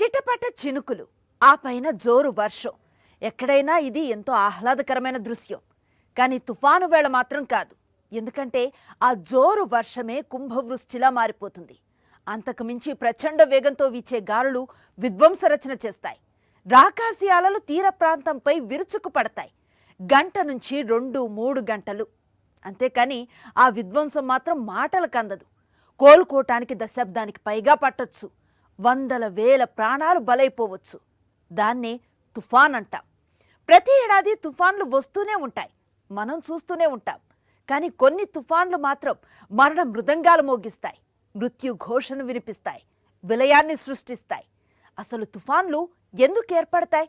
చిటపట చినుకులు, ఆ పైన జోరు వర్షం. ఎక్కడైనా ఇది ఎంతో ఆహ్లాదకరమైన దృశ్యం. కానీ తుఫాను వేళ మాత్రం కాదు. ఎందుకంటే ఆ జోరు వర్షమే కుంభవృష్టిలా మారిపోతుంది. అంతకు మించి ప్రచండ వేగంతో వీచే గాలులు విధ్వంస రచన చేస్తాయి. రాకాసి అలలు తీర ప్రాంతంపై విరుచుకు పడతాయి. గంట నుంచి 2-3 గంటలు. అంతేకాని ఆ విధ్వంసం మాత్రం మాటలకు అందదు. కోలుకోటానికి దశాబ్దానికి పైగా పట్టొచ్చు. వందల వేల ప్రాణాలు బలైపోవచ్చు. దాన్నే తుఫాన్ అంటాం. ప్రతి ఏడాది తుఫాన్లు వస్తూనే ఉంటాయి, మనం చూస్తూనే ఉంటాం. కానీ కొన్ని తుఫాన్లు మాత్రం మరణ మృదంగాలు మోగిస్తాయి, మృత్యు ఘోషను వినిపిస్తాయి, విలయాన్ని సృష్టిస్తాయి. అసలు తుఫాన్లు ఎందుకు ఏర్పడతాయి?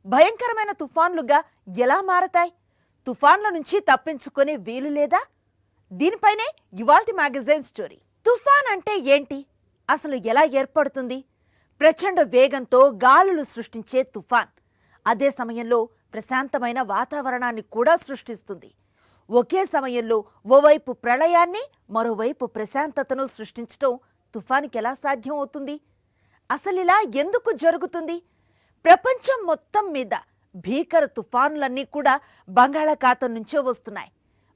భయంకరమైన తుఫాన్లుగా ఎలా మారతాయి? తుఫాన్ల నుంచి తప్పించుకునే వీలు లేదా? దీనిపైనే ఇవాల్టి మ్యాగజైన్ స్టోరీ. తుఫాన్ అంటే ఏంటి? అసలు ఎలా ఏర్పడుతుంది? ప్రచండ వేగంతో గాలులు సృష్టించే తుఫాన్ అదే సమయంలో ప్రశాంతమైన వాతావరణాన్ని కూడా సృష్టిస్తుంది. ఒకే సమయంలో ఓవైపు ప్రళయాన్ని, మరోవైపు ప్రశాంతతను సృష్టించడం తుఫానికి ఎలా సాధ్యం అవుతుంది? అసలు ఇలా ఎందుకు జరుగుతుంది? ప్రపంచం మొత్తం మీద భీకర తుఫానులన్నీ కూడా బంగాళాఖాతం నుంచే వస్తున్నాయి.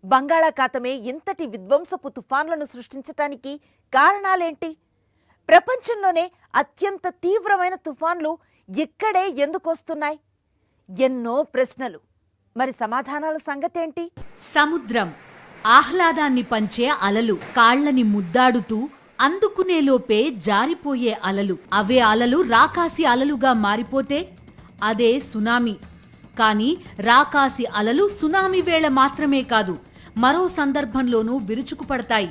బంగాళాఖాతమే ఇంతటి విధ్వంసపు తుఫాన్లను సృష్టించటానికి కారణాలేంటి? ప్రపంచంలోనే అత్యంత తీవ్రమైన తుఫాన్లు ఇక్కడే ఎందుకు వస్తున్నాయి? ఎన్నో ప్రశ్నలు. మరి సమాధానాల సంగతేంటి? సముద్రం ఆహ్లాదాన్ని పంచే అలలు, కాళ్లని ముద్దాడుతూ అందుకునేలోపే జారిపోయే అలలు. అవే అలలు రాకాసి అలలుగా మారిపోతే అదే సునామీ. కానీ రాకాసి అలలు సునామీ వేళ మాత్రమే కాదు, మరో సందర్భంలోనూ విరుచుకుపడతాయి.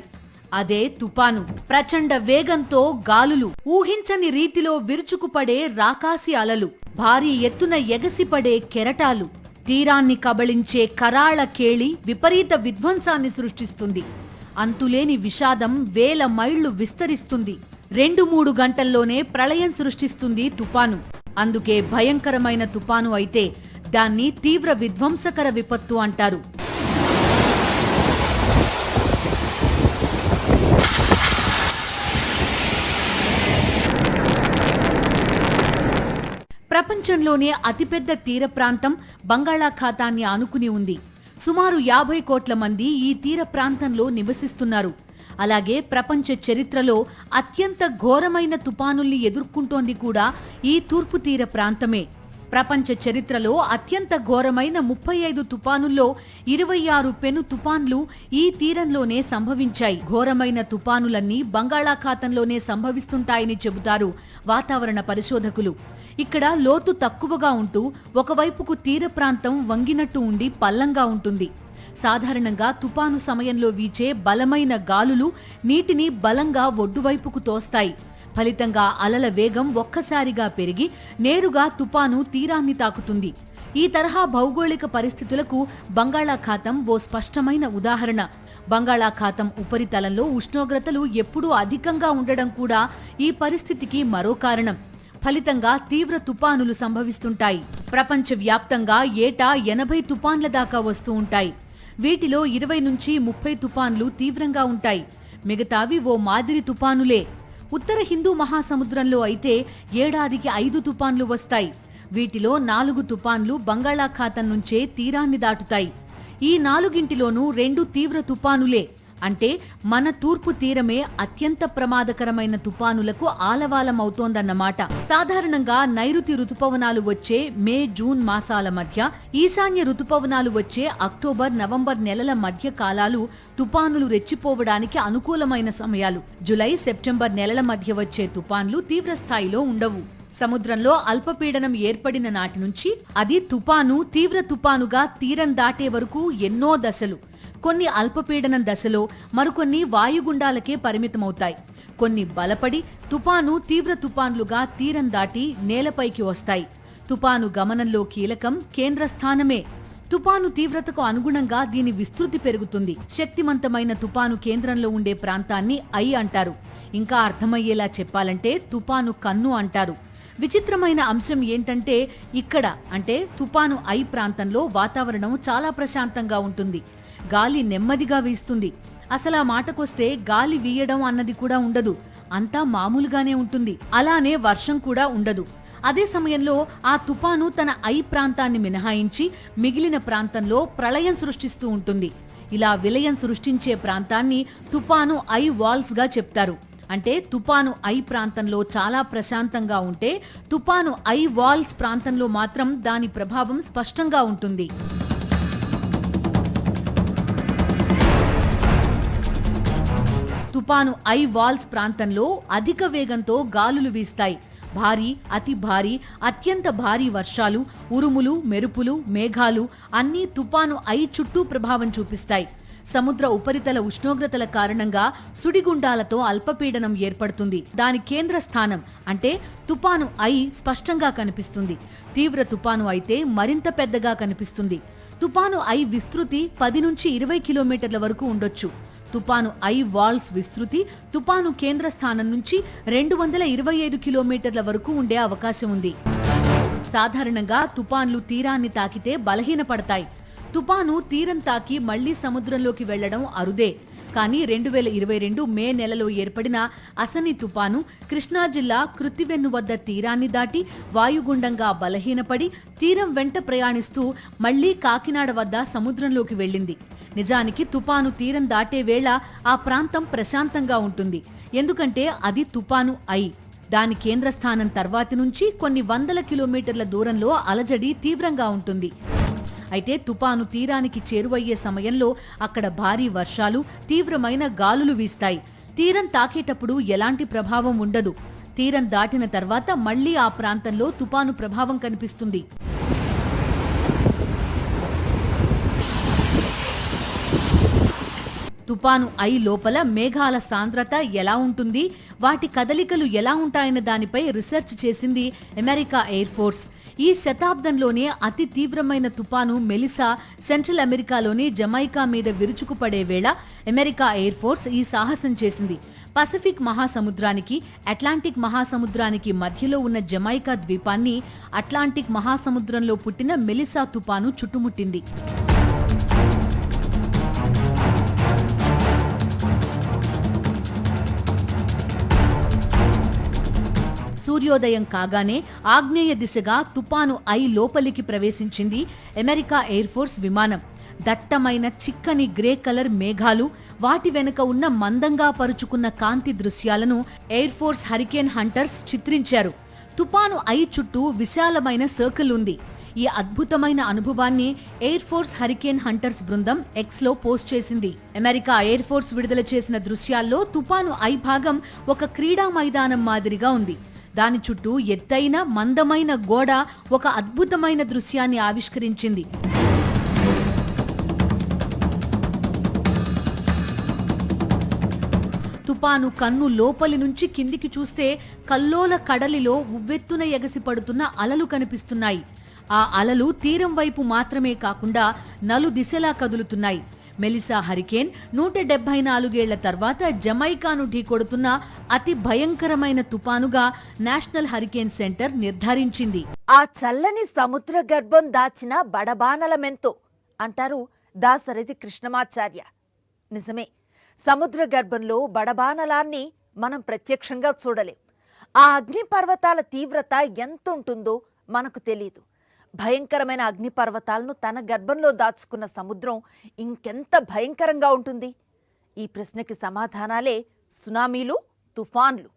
అదే తుపాను. ప్రచండ వేగంతో గాలులు, ఊహించని రీతిలో విరుచుకుపడే రాకాసి అలలు, భారీ ఎత్తున ఎగసిపడే కెరటాలు, తీరాన్ని కబళించే కరాళ కేళి విపరీత విధ్వంసాన్ని సృష్టిస్తుంది. అంతులేని విషాదం వేల మైళ్లు విస్తరిస్తుంది. 2-3 గంటల్లోనే ప్రళయం సృష్టిస్తుంది తుపాను. అందుకే భయంకరమైన తుపాను అయితే దాన్ని తీవ్ర విధ్వంసకర విపత్తు అంటారు. ప్రపంచంలోనే అతిపెద్ద తీర ప్రాంతం బంగాళాఖాతాన్ని ఆనుకుని ఉంది. సుమారు 50 కోట్ల మంది ఈ తీర ప్రాంతంలో నివసిస్తున్నారు. అలాగే ప్రపంచ చరిత్రలో అత్యంత ఘోరమైన తుపానుల్ని ఎదుర్కొంటోంది కూడా ఈ తూర్పు తీర ప్రాంతమే. ప్రపంచ చరిత్రలో అత్యంత ఘోరమైన 35 తుపానుల్లో 26 పెను తుపాన్లు ఈ తీరంలోనే సంభవించాయి. ఘోరమైన తుపానులన్నీ బంగాళాఖాతంలోనే సంభవిస్తుంటాయని చెబుతారు వాతావరణ పరిశోధకులు. ఇక్కడ లోతు తక్కువగా ఉంటూ ఒకవైపుకు తీర ప్రాంతం వంగినట్టు ఉండి పల్లంగా ఉంటుంది. సాధారణంగా తుపాను సమయంలో వీచే బలమైన గాలులు నీటిని బలంగా ఒడ్డువైపుకు తోస్తాయి. ఫలితంగా అలల వేగం ఒక్కసారిగా పెరిగి నేరుగా తుపాను తీరాన్ని తాకుతుంది. ఈ తరహా భౌగోళిక పరిస్థితులకు బంగాళాఖాతం ఓ స్పష్టమైన ఉదాహరణ. బంగాళాఖాతం ఉపరితలంలో ఉష్ణోగ్రతలు ఎప్పుడూ అధికంగా ఉండడం కూడా ఈ పరిస్థితికి మరో కారణం. ఫలితంగా తీవ్ర తుపానులు సంభవిస్తుంటాయి. ప్రపంచవ్యాప్తంగా ఏటా 80 తుపాన్ల దాకా వస్తూ ఉంటాయి. వీటిలో 20-30 తుపాన్లు తీవ్రంగా ఉంటాయి. మిగతావి ఓ మాదిరి తుపానులే. ఉత్తర హిందూ మహాసముద్రంలో అయితే ఏడాదికి 5 తుపాన్లు వస్తాయి. వీటిలో 4 తుపాన్లు బంగాళాఖాతం నుంచే తీరాన్ని దాటుతాయి. ఈ 4ంటిలోనూ 2 తీవ్ర తుపానులే. అంటే మన తూర్పు తీరమే అత్యంత ప్రమాదకరమైన తుపానులకు ఆలవాలమవుతోందన్నమాట. సాధారణంగా నైరుతి రుతుపవనాలు వచ్చే మే, జూన్ మాసాల మధ్య, ఈశాన్య రుతుపవనాలు వచ్చే అక్టోబర్, నవంబర్ నెలల మధ్య కాలాలు తుపానులు రెచ్చిపోవడానికి అనుకూలమైన సమయాలు. జులై, సెప్టెంబర్ నెలల మధ్య వచ్చే తుపాన్లు తీవ్రస్థాయిలో ఉండవు. సముద్రంలో అల్పపీడనం ఏర్పడిన నాటి నుంచి అది తుపాను, తీవ్ర తుపానుగా తీరం దాటే వరకు ఎన్నో దశలు. కొన్ని అల్పపీడనం దశలో, మరికొన్ని వాయుగుండాలకే పరిమితమవుతాయి. కొన్ని బలపడి తుపాను, తీవ్ర తుపాన్లుగా తీరం దాటి నేలపైకి వస్తాయి. తుపాను గమనంలో కీలకం కేంద్రస్థానమే. తుపాను తీవ్రతకు అనుగుణంగా దీని విస్తృతి పెరుగుతుంది. శక్తివంతమైన తుపాను కేంద్రంలో ఉండే ప్రాంతాన్ని ఐ అంటారు. ఇంకా అర్థమయ్యేలా చెప్పాలంటే తుపాను కన్ను అంటారు. విచిత్రమైన అంశం ఏంటంటే ఇక్కడ అంటే తుపాను ఐ ప్రాంతంలో వాతావరణం చాలా ప్రశాంతంగా ఉంటుంది. గాలి నెమ్మదిగా వీస్తుంది. అసలు ఆ మాటకొస్తే గాలి వీయడం అన్నది కూడా ఉండదు. అంతా మామూలుగానే ఉంటుంది. అలానే వర్షం కూడా ఉండదు. అదే సమయంలో ఆ తుపాను తన ఐ ప్రాంతాన్ని మినహాయించి మిగిలిన ప్రాంతంలో ప్రళయం సృష్టిస్తూ ఉంటుంది. ఇలా విలయం సృష్టించే ప్రాంతాన్ని తుపాను ఐ వాల్స్ గా చెప్తారు. అంటే తుపాను ఐ ప్రాంతంలో చాలా ప్రశాంతంగా ఉంటే తుపాను ఐ వాల్స్ ప్రాంతంలో మాత్రం దాని ప్రభావం స్పష్టంగా ఉంటుంది. తుపాను ఐ వాల్స్ ప్రాంతంలో అధిక వేగంతో గాలులు వీస్తాయి. భారీ, అతి భారీ, అత్యంత భారీ వర్షాలు, ఉరుములు, మెరుపులు, మేఘాలు అన్నీ తుపాను ఐ చుట్టూ ప్రభావం చూపిస్తాయి. సముద్ర ఉపరితల ఉష్ణోగ్రతల కారణంగా సుడిగుండాలతో అల్పపీడనం ఏర్పడుతుంది. దాని కేంద్ర స్థానం అంటే తుపాను ఐ స్పష్టంగా కనిపిస్తుంది. తీవ్ర తుపాను అయితే మరింత పెద్దగా కనిపిస్తుంది. తుపాను ఐ విస్తృతి 10 నుంచి 20 కిలోమీటర్ల వరకు ఉండొచ్చు. తుపాను ఐ వాల్స్ విస్తృతి తుపాను కేంద్ర స్థానం నుంచి 225 కిలోమీటర్ల వరకు ఉండే అవకాశం ఉంది. సాధారణంగా తుపాన్లు తీరాన్ని తాకితే బలహీనపడతాయి. తుపాను తీరం తాకి మళ్లీ సముద్రంలోకి వెళ్లడం అరుదే. కానీ 2022 మే నెలలో ఏర్పడిన అసని తుపాను కృష్ణా జిల్లా కృత్తివెన్ను వద్ద తీరాన్ని దాటి వాయుగుండంగా బలహీనపడి తీరం వెంట ప్రయాణిస్తూ మళ్లీ కాకినాడ వద్ద సముద్రంలోకి వెళ్ళింది. నిజానికి తుపాను తీరం దాటే వేళ ఆ ప్రాంతం ప్రశాంతంగా ఉంటుంది. ఎందుకంటే అది తుపాను ఐ. దాని కేంద్ర స్థానం తర్వాతి నుంచి కొన్ని వందల కిలోమీటర్ల దూరంలో అలజడి తీవ్రంగా ఉంటుంది. అయితే తుపాను తీరానికి చేరువయ్యే సమయంలో అక్కడ భారీ వర్షాలు, తీవ్రమైన గాలులు వీస్తాయి. తీరం తాకేటప్పుడు ఎలాంటి ప్రభావం ఉండదు. తీరం దాటిన తర్వాత మళ్లీ ఆ ప్రాంతంలో తుపాను ప్రభావం కనిపిస్తుంది. తుపాను ఐ లోపల మేఘాల సాంద్రత ఎలా ఉంటుంది, వాటి కదలికలు ఎలా ఉంటాయన్న దానిపై రీసెర్చ్ చేసింది అమెరికా ఎయిర్ ఫోర్స్. ఈ శతాబ్దంలోనే అతి తీవ్రమైన తుపాను మెలిసా సెంట్రల్ అమెరికాలోని జమైకా మీద విరుచుకుపడే వేళ అమెరికా ఎయిర్ ఫోర్స్ ఈ సాహసం చేసింది. పసిఫిక్ మహాసముద్రానికి, అట్లాంటిక్ మహాసముద్రానికి మధ్యలో ఉన్న జమైకా ద్వీపాన్ని అట్లాంటిక్ మహాసముద్రంలో పుట్టిన మెలిసా తుపాను చుట్టుముట్టింది. సూర్యోదయం కాగానే ఆగ్నేయ దిశగా తుపాను ఐ లోపలికి ప్రవేశించింది అమెరికా ఎయిర్ ఫోర్స్ విమానం. దట్టమైన చిక్కని గ్రే కలర్ మేఘాలు, వాటి వెనుక ఉన్న మందంగా పరుచుకున్న కాంతి దృశ్యాలను ఎయిర్ ఫోర్స్ హరికేన్ హంటర్స్ చిత్రించారు. తుపాను ఐ చుట్టూ విశాలమైన సర్కిల్ ఉంది. ఈ అద్భుతమైన అనుభవాన్ని ఎయిర్ ఫోర్స్ హరికేన్ హంటర్స్ బృందం ఎక్స్లో పోస్ట్ చేసింది. అమెరికా ఎయిర్ ఫోర్స్ విడుదల చేసిన దృశ్యాల్లో తుపాను ఐ భాగం ఒక క్రీడా మైదానం మాదిరిగా ఉంది. దాని చుట్టూ ఎత్తైన మందమైన గోడ ఒక అద్భుతమైన దృశ్యాన్ని ఆవిష్కరించింది. తుపాను కన్ను లోపలి నుంచి కిందికి చూస్తే కల్లోల కడలిలో ఉవ్వెత్తున ఎగసి పడుతున్న అలలు కనిపిస్తున్నాయి. ఆ అలలు తీరం వైపు మాత్రమే కాకుండా నలు దిశలా కదులుతున్నాయి. మెలిసా హరికేన్ 174 ఏళ్ల తర్వాత జమైకాను ఢీకొడుతున్న అతి భయంకరమైన తుపానుగా నేషనల్ హరికేన్ సెంటర్ నిర్ధారించింది. ఆ చల్లని సముద్ర గర్భం దాచిన బడబానలమెంతో అంటారు దాశరథి కృష్ణమాచార్య. నిజమే, సముద్ర గర్భంలో బడబానలాన్ని మనం ప్రత్యక్షంగా చూడలేం. ఆ అగ్నిపర్వతాల తీవ్రత ఎంత ఉంటుందో మనకు తెలీదు. భయంకరమైన అగ్నిపర్వతాలను తన గర్భంలో దాచుకున్న సముద్రం ఇంకెంత భయంకరంగా ఉంటుంది? ఈ ప్రశ్నకి సమాధానాలే సునామీలు, తుఫాన్లు.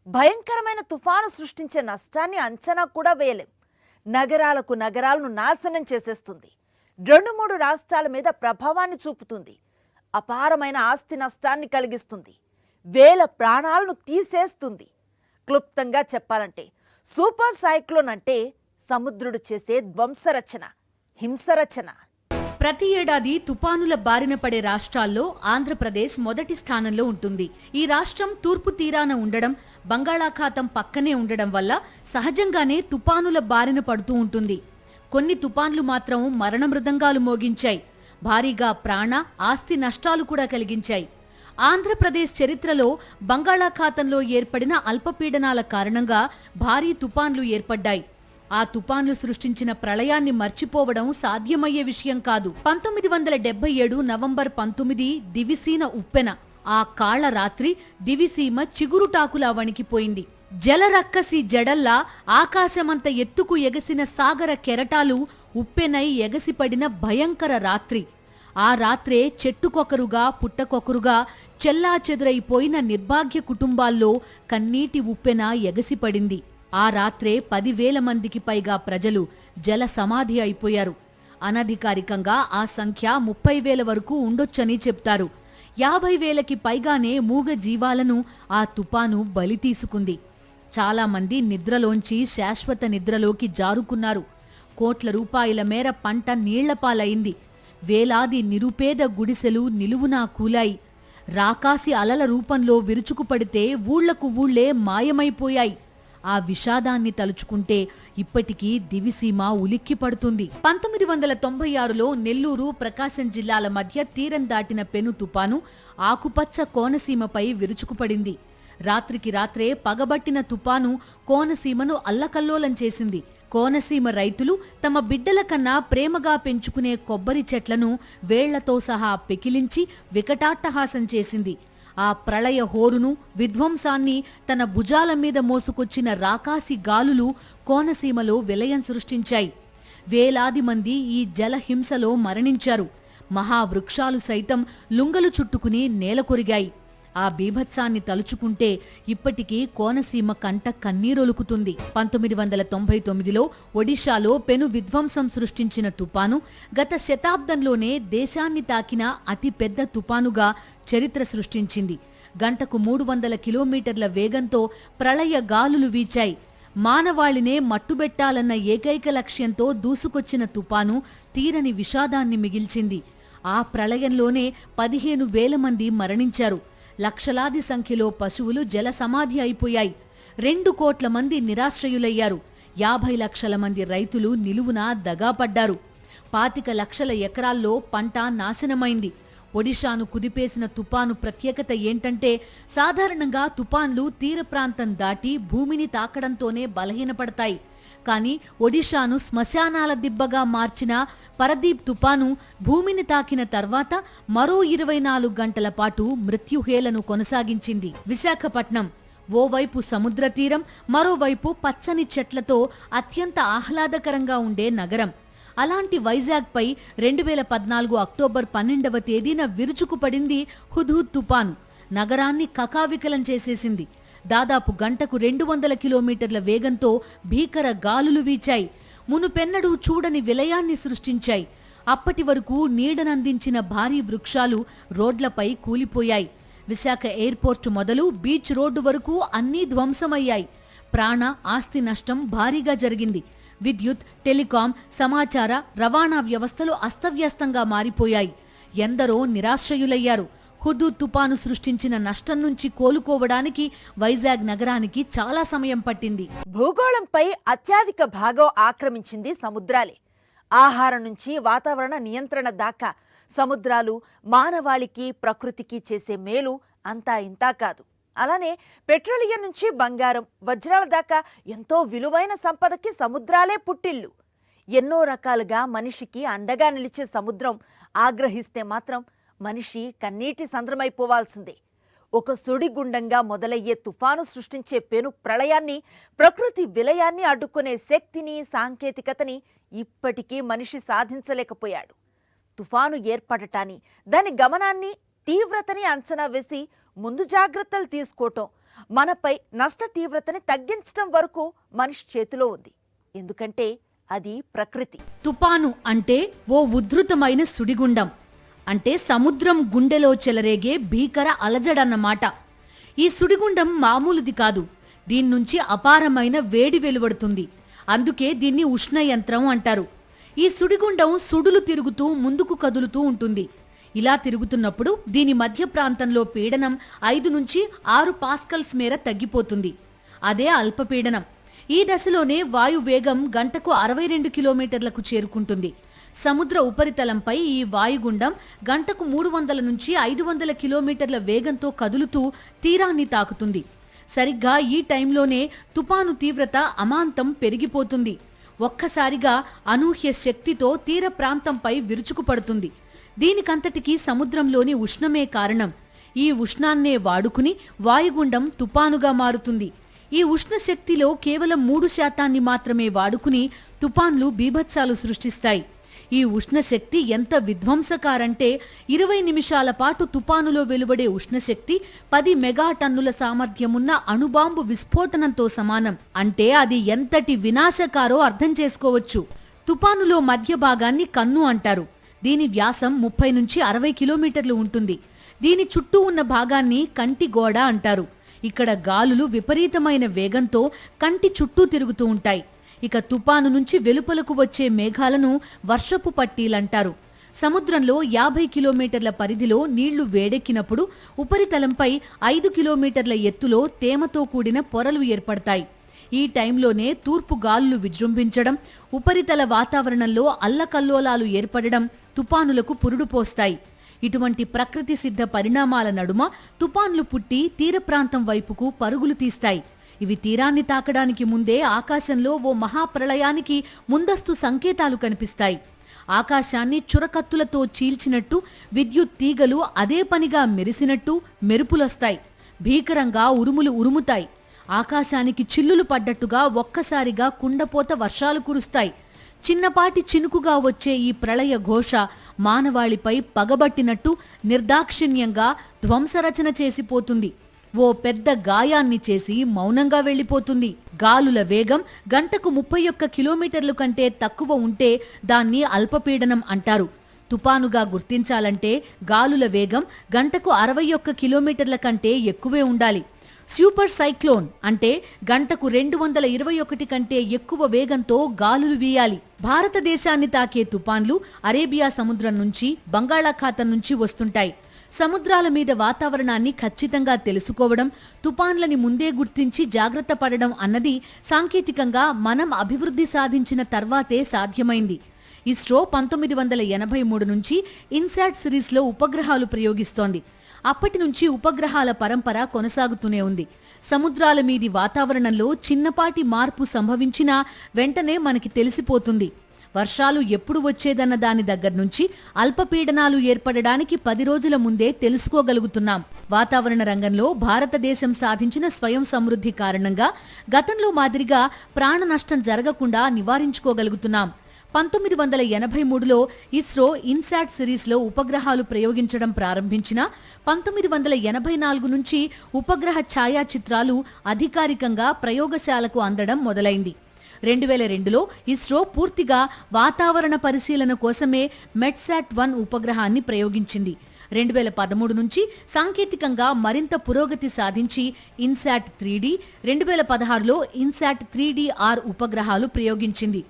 భయంకరమైన తుఫాను సృష్టించే నష్టాన్ని అంచనా కూడా వేయలేం. నగరాలకు నగరాలను నాశనం చేసేస్తుంది. 2-3 రాష్ట్రాల మీద ప్రభావాన్ని చూపుతుంది. అపారమైన ఆస్తి నష్టాన్ని కలిగిస్తుంది. వేల ప్రాణాలను తీసేస్తుంది. క్లుప్తంగా చెప్పాలంటే సూపర్ సైక్లోన్ అంటే సముద్రుడు చేసే ధ్వంసరచన, హింసరచన. ప్రతి ఏడాది తుపానుల బారిన పడే రాష్ట్రాల్లో ఆంధ్రప్రదేశ్ మొదటి స్థానంలో ఉంటుంది. ఈ రాష్ట్రం తూర్పు తీరాన ఉండడం, బంగాళాఖాతం పక్కనే ఉండడం వల్ల సహజంగానే తుపానుల బారిన పడుతూ ఉంటుంది. కొన్ని తుపాన్లు మాత్రం మరణ మృదంగాలు మోగించాయి. భారీగా ప్రాణ, ఆస్తి నష్టాలు కూడా కలిగించాయి. ఆంధ్రప్రదేశ్ చరిత్రలో బంగాళాఖాతంలో ఏర్పడిన అల్పపీడనాల కారణంగా భారీ తుపాన్లు ఏర్పడ్డాయి. ఆ తుపాన్లు సృష్టించిన ప్రళయాన్ని మర్చిపోవడం సాధ్యమయ్యే విషయం కాదు. 1977 నవంబర్ 19 దివిసీన ఉప్పెన ఆ కాళ్ల రాత్రి దివిసీమ చిగురుటాకులా వణికిపోయింది. జలరక్కసి జడల్లా ఆకాశమంత ఎత్తుకు ఎగసిన సాగర కెరటాలు ఉప్పెనై ఎగసిపడిన భయంకర రాత్రి. ఆ రాత్రే చెట్టుకొకరుగా పుట్టకొకరుగా చెల్లాచెదురైపోయిన నిర్భాగ్య కుటుంబాల్లో కన్నీటి ఉప్పెన ఎగసిపడింది. ఆ రాత్రే 10,000 మందికి పైగా ప్రజలు జల సమాధి అయిపోయారు. అనధికారికంగా ఆ సంఖ్య 30,000 వరకు ఉండొచ్చని చెప్తారు. 50,000కి పైగానే మూగ జీవాలను ఆ తుపాను బలి తీసుకుంది. చాలామంది నిద్రలోంచి శాశ్వత నిద్రలోకి జారుకున్నారు. కోట్ల రూపాయల మేర పంట నీళ్లపాలయింది. వేలాది నిరుపేద గుడిసెలు నిలువునా కూలాయి. రాకాసి అలల రూపంలో విరుచుకుపడితే ఊళ్లకు ఊళ్లే మాయమైపోయాయి. ఆ విషాదాన్ని తలుచుకుంటే ఇప్పటికీ దివిసీమ ఉలిక్కిపడుతుంది. 1996లో నెల్లూరు, ప్రకాశం జిల్లాల మధ్య తీరం దాటిన పెను తుపాను ఆకుపచ్చ కోనసీమపై విరుచుకుపడింది. రాత్రికి రాత్రే పగబట్టిన తుపాను కోనసీమను అల్లకల్లోలం చేసింది. కోనసీమ రైతులు తమ బిడ్డల కన్నా ప్రేమగా పెంచుకునే కొబ్బరి చెట్లను వేళ్లతో సహా పెకిలించి వికటాట్టహాసం చేసింది. ఆ ప్రళయ హోరును, విధ్వంసాన్ని తన భుజాల మీద మోసుకొచ్చిన రాకాసి గాలులు కోనసీమలో విలయం సృష్టించాయి. వేలాది మంది ఈ జలహింసలో మరణించారు. మహావృక్షాలు సైతం లుంగలు చుట్టుకుని నేలకొరిగాయి. ఆ బీభత్సాన్ని తలుచుకుంటే ఇప్పటికీ కోనసీమ కంట కన్నీరొలుకుతుంది. 1999లో ఒడిశాలో పెను విధ్వంసం సృష్టించిన తుపాను గత శతాబ్దంలోనే దేశాన్ని తాకిన అతిపెద్ద తుపానుగా చరిత్ర సృష్టించింది. గంటకు 300 కిలోమీటర్ల వేగంతో ప్రళయ గాలులు వీచాయి. మానవాళినే మట్టుబెట్టాలన్న ఏకైక లక్ష్యంతో దూసుకొచ్చిన తుపాను తీరని విషాదాన్ని మిగిల్చింది. ఆ ప్రళయంలోనే 15,000 మంది మరణించారు. లక్షలాది సంఖ్యలో పశువులు జల సమాధి అయిపోయాయి. 2 కోట్ల మంది నిరాశ్రయులయ్యారు. 50 లక్షల మంది రైతులు నిలువునా దగాపడ్డారు. 25 లక్షల ఎకరాల్లో పంట నాశనమైంది. ఒడిశాను కుదిపేసిన తుపాను ప్రత్యేకత ఏంటంటే సాధారణంగా తుపాన్లు తీర ప్రాంతం దాటి భూమిని తాకడంతోనే బలహీనపడతాయి. కానీ ఒడిశాను శ్మశానాల దిబ్బగా మార్చిన పరదీప్ తుపాను భూమిని తాకిన తర్వాత మరో 24 గంటల పాటు మృత్యుహేలను కొనసాగించింది. విశాఖపట్నం ఓవైపు సముద్ర తీరం, మరోవైపు పచ్చని చెట్లతో అత్యంత ఆహ్లాదకరంగా ఉండే నగరం. అలాంటి వైజాగ్పై 2014 అక్టోబర్ 12వ తేదీన విరుచుకుపడింది హుద్హుద్ తుపాను. నగరాన్ని కకావికలం చేసేసింది. దాదాపు గంటకు 200 కిలోమీటర్ల వేగంతో భీకర గాలులు వీచాయి. మునుపెన్నడూ చూడని విలయాన్ని సృష్టించాయి. అప్పటి వరకు నీడనందించిన భారీ వృక్షాలు రోడ్లపై కూలిపోయాయి. విశాఖ ఎయిర్పోర్టు మొదలు బీచ్ రోడ్డు వరకు అన్నీ ధ్వంసమయ్యాయి. ప్రాణ, ఆస్తి నష్టం భారీగా జరిగింది. విద్యుత్, టెలికాం, సమాచార, రవాణా వ్యవస్థలు అస్తవ్యస్తంగా మారిపోయాయి. ఎందరో నిరాశ్రయులయ్యారు. హుద్హుద్ తుపాను సృష్టించిన నష్టం నుంచి కోలుకోవడానికి వైజాగ్ నగరానికి చాలా సమయం పట్టింది. భూగోళంపై అత్యధిక భాగం ఆక్రమించింది సముద్రాలే. ఆహారం నుంచి వాతావరణ నియంత్రణ దాకా సముద్రాలు మానవాళికి, ప్రకృతికి చేసే మేలు అంతా ఇంతా కాదు. అలానే పెట్రోలియం నుంచి బంగారం, వజ్రాల దాకా ఎంతో విలువైన సంపదకి సముద్రాలే పుట్టిల్లు. ఎన్నో రకాలుగా మనిషికి అండగా నిలిచే సముద్రం ఆగ్రహిస్తే మాత్రం మనిషి కన్నీటి సంద్రమైపోవాల్సిందే. ఒక సుడిగుండంగా మొదలయ్యే తుఫాను సృష్టించే పెను ప్రళయాన్ని, ప్రకృతి విలయాన్ని అడ్డుకునే శక్తిని, సాంకేతికతని ఇప్పటికీ మనిషి సాధించలేకపోయాడు. తుఫాను ఏర్పడటాన్ని, దాని గమనాన్ని, తీవ్రతని అంచనా వేసి ముందు జాగ్రత్తలు తీసుకోవటం, మనపై నష్ట తీవ్రతని తగ్గించటం వరకు మనిషి చేతిలో ఉంది. ఎందుకంటే అది ప్రకృతి. తుపాను అంటే ఓ ఉద్ధృతమైన సుడిగుండం. అంటే సముద్రం గుండెలో చెలరేగే భీకర అలజడన్నమాట. ఈ సుడిగుండం మామూలుది కాదు. దీన్నుంచి అపారమైన వేడి వెలువడుతుంది. అందుకే దీన్ని ఉష్ణయంత్రం అంటారు. ఈ సుడిగుండం సుడులు తిరుగుతూ ముందుకు కదులుతూ ఉంటుంది. ఇలా తిరుగుతున్నప్పుడు దీని మధ్య ప్రాంతంలో పీడనం 5 నుంచి 6 పాస్కల్స్ మేర తగ్గిపోతుంది. అదే అల్పపీడనం. ఈ దశలోనే వాయు వేగం గంటకు 62 కిలోమీటర్లకు చేరుకుంటుంది. సముద్ర ఉపరితలంపై ఈ వాయుగుండం గంటకు 300 నుంచి 500 కిలోమీటర్ల వేగంతో కదులుతూ తీరాన్ని తాకుతుంది. సరిగ్గా ఈ టైంలోనే తుపాను తీవ్రత అమాంతం పెరిగిపోతుంది. ఒక్కసారిగా అనూహ్య శక్తితో తీర ప్రాంతంపై విరుచుకుపడుతుంది. దీనికంతటికీ సముద్రంలోని ఉష్ణమే కారణం. ఈ ఉష్ణాన్నే వాడుకుని వాయుగుండం తుపానుగా మారుతుంది. ఈ ఉష్ణశక్తిలో కేవలం 3% మాత్రమే వాడుకుని తుపాన్లు బీభత్సాలు సృష్టిస్తాయి. ఈ ఉష్ణశక్తి ఎంత విధ్వంసకారంటే 20 నిమిషాల పాటు తుపానులో వెలువడే ఉష్ణశక్తి 10 మెగాటన్నుల సామర్థ్యమున్న అణుబాంబు విస్ఫోటనంతో సమానం. అంటే అది ఎంతటి వినాశకారో అర్థం చేసుకోవచ్చు. తుపానులో మధ్య భాగాన్ని కన్ను అంటారు. దీని వ్యాసం 30 నుంచి 60 కిలోమీటర్లు ఉంటుంది. దీని చుట్టూ ఉన్న భాగాన్ని కంటి గోడ అంటారు. ఇక్కడ గాలులు విపరీతమైన వేగంతో కంటి చుట్టూ తిరుగుతూ ఉంటాయి. ఇక తుపాను నుంచి వెలుపలకు వచ్చే మేఘాలను వర్షపు పట్టీలంటారు. సముద్రంలో 50 కిలోమీటర్ల పరిధిలో నీళ్లు వేడెక్కినప్పుడు ఉపరితలంపై 5 కిలోమీటర్ల ఎత్తులో తేమతో కూడిన పొరలు ఏర్పడతాయి. ఈ టైంలోనే తూర్పు గాలులు విజృంభించడం, ఉపరితల వాతావరణంలో అల్లకల్లోలాలు ఏర్పడడం తుపానులకు పురుడు పోస్తాయి. ఇటువంటి ప్రకృతి సిద్ధ పరిణామాల నడుమ తుపాన్లు పుట్టి తీర ప్రాంతం వైపుకు పరుగులు తీస్తాయి. ఇవి తీరాన్ని తాకడానికి ముందే ఆకాశంలో ఓ మహాప్రళయానికి ముందస్తు సంకేతాలు కనిపిస్తాయి. ఆకాశాన్ని చురకత్తులతో చీల్చినట్టు, విద్యుత్ తీగలు అదే పనిగా మెరిసినట్టు మెరుపులొస్తాయి. భీకరంగా ఉరుములు ఉరుముతాయి. ఆకాశానికి చిల్లులు పడ్డట్టుగా ఒక్కసారిగా కుండపోత వర్షాలు కురుస్తాయి. చిన్నపాటి చినుకుగా వచ్చే ఈ ప్రళయ ఘోష మానవాళిపై పగబట్టినట్టు నిర్దాక్షిణ్యంగా ధ్వంసరచన చేసిపోతుంది. ఓ పెద్ద గాయాన్ని చేసి మౌనంగా వెళ్లిపోతుంది. గాలుల వేగం గంటకు 31 కిలోమీటర్లు కంటే తక్కువ ఉంటే దాన్ని అల్పపీడనం అంటారు. తుపానుగా గుర్తించాలంటే గాలుల వేగం గంటకు 61 కిలోమీటర్ల కంటే ఎక్కువే ఉండాలి. సూపర్ సైక్లోన్ అంటే గంటకు 221 కంటే ఎక్కువ వేగంతో గాలులు వీయాలి. భారతదేశాన్ని తాకే తుపాన్లు అరేబియా సముద్రం నుంచి, బంగాళాఖాతం నుంచి వస్తుంటాయి. సముద్రాల మీద వాతావరణాన్ని ఖచ్చితంగా తెలుసుకోవడం, తుపాన్లని ముందే గుర్తించి జాగ్రత్త పడడం అన్నది సాంకేతికంగా మనం అభివృద్ధి సాధించిన తర్వాతే సాధ్యమైంది. ఇస్రో 1983 నుంచి ఇన్సాట్ సిరీస్లో ఉపగ్రహాలు ప్రయోగిస్తోంది. అప్పటి నుంచి ఉపగ్రహాల పరంపర కొనసాగుతూనే ఉంది. సముద్రాల మీది వాతావరణంలో చిన్నపాటి మార్పు సంభవించినా వెంటనే మనకి తెలిసిపోతుంది. వర్షాలు ఎప్పుడు వచ్చేదన్న దాని దగ్గర నుంచి అల్పపీడనాలు ఏర్పడడానికి 10 రోజుల ముందే తెలుసుకోగలుగుతున్నాం. వాతావరణ రంగంలో భారతదేశం సాధించిన స్వయం సమృద్ధి కారణంగా గతంలో మాదిరిగా ప్రాణ నష్టం జరగకుండా నివారించుకోగలుగుతున్నాం. 1983లో ఇస్రో ఇన్సాట్ సిరీస్లో ఉపగ్రహాలు ప్రయోగించడం ప్రారంభించినా 1984 నుంచి ఉపగ్రహ ఛాయాచిత్రాలు అధికారికంగా ప్రయోగశాలకు అందడం మొదలైంది. 2002లో ఇస్రో పూర్తిగా వాతావరణ పరిశీలన కోసమే మెట్సాట్-1 ఉపగ్రహాన్ని ప్రయోగించింది. 2013 నుంచి సాంకేతికంగా మరింత పురోగతి సాధించి ఇన్సాట్ 3D, 2016లో ఇన్సాట్ 3DR ఉపగ్రహాలు ప్రయోగించింది.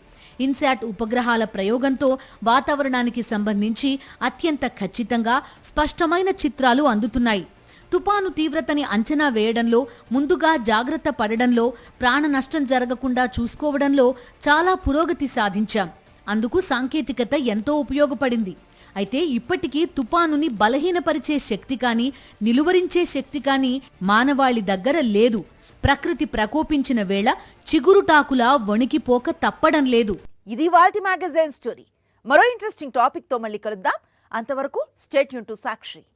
ఇన్సాట్ ఉపగ్రహాల ప్రయోగంతో వాతావరణానికి సంబంధించి అత్యంత ఖచ్చితంగా స్పష్టమైన చిత్రాలు అందుతున్నాయి. తుపాను తీవ్రతని అంచనా వేయడంలో, ముందుగా జాగ్రత్త పడడంలో, ప్రాణ నష్టం జరగకుండా చూసుకోవడంలో చాలా పురోగతి సాధించాం. అందుకు సాంకేతికత ఎంతో ఉపయోగపడింది. అయితే ఇప్పటికీ తుపానుని బలహీనపరిచే శక్తి కానీ, నిలువరించే శక్తి కానీ మానవాళి దగ్గర లేదు. ప్రకృతి ప్రకోపించిన వేళ చిగురుటాకులా వణికిపోక తప్పడం లేదు. ఇది వాల్టి మ్యాగజైన్ స్టోరీ. మరో ఇంట్రెస్టింగ్ టాపిక్ తో మళ్ళీ కలుద్దాం. అంతవరకు స్టే ట్యూన్ టు సాక్షి.